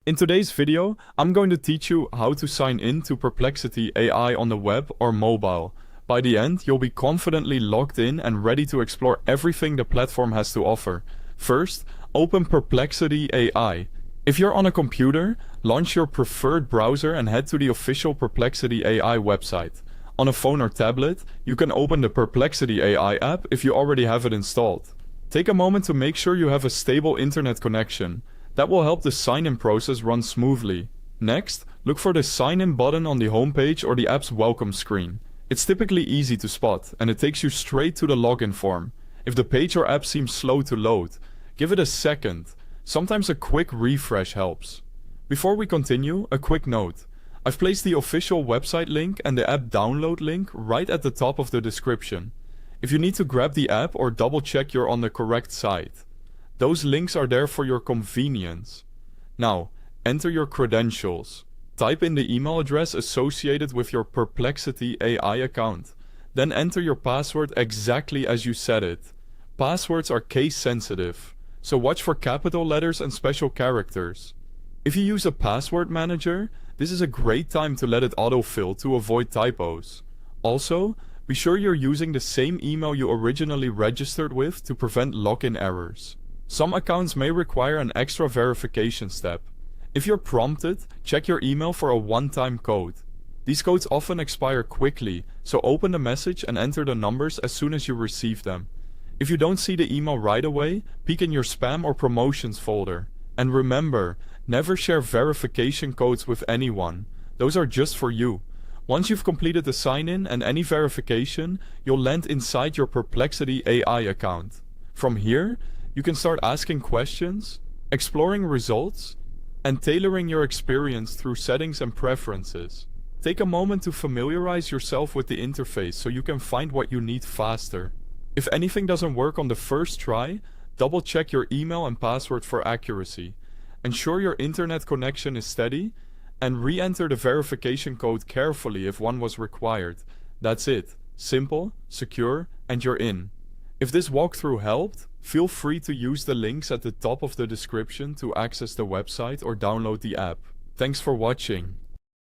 In today's video, I'm going to teach you how to sign in to Perplexity AI on the web or mobile. By the end, you'll be confidently logged in and ready to explore everything the platform has to offer. First, open Perplexity AI. If you're on a computer, launch your preferred browser and head to the official Perplexity AI website. On a phone or tablet, you can open the Perplexity AI app if you already have it installed. Take a moment to make sure you have a stable internet connection. That will help the sign-in process run smoothly. Next, look for the sign-in button on the homepage or the app's welcome screen. It's typically easy to spot, and it takes you straight to the login form. If the page or app seems slow to load, give it a second. Sometimes a quick refresh helps. Before we continue, a quick note. I've placed the official website link and the app download link right at the top of the description. If you need to grab the app or double-check you're on the correct site, those links are there for your convenience. Now, enter your credentials. Type in the email address associated with your Perplexity AI account. Then enter your password exactly as you said it. Passwords are case sensitive, so watch for capital letters and special characters. If you use a password manager, this is a great time to let it autofill to avoid typos. Also, be sure you're using the same email you originally registered with to prevent login errors. Some accounts may require an extra verification step. If you're prompted, check your email for a one-time code. These codes often expire quickly, so open the message and enter the numbers as soon as you receive them. If you don't see the email right away, peek in your spam or promotions folder. And remember, never share verification codes with anyone. Those are just for you. Once you've completed the sign-in and any verification, you'll land inside your Perplexity AI account. From here, you can start asking questions, exploring results, and tailoring your experience through settings and preferences. Take a moment to familiarize yourself with the interface so you can find what you need faster. If anything doesn't work on the first try, double-check your email and password for accuracy. Ensure your internet connection is steady, and re-enter the verification code carefully if one was required. That's it. Simple, secure, and you're in. If this walkthrough helped, feel free to use the links at the top of the description to access the website or download the app. Thanks for watching.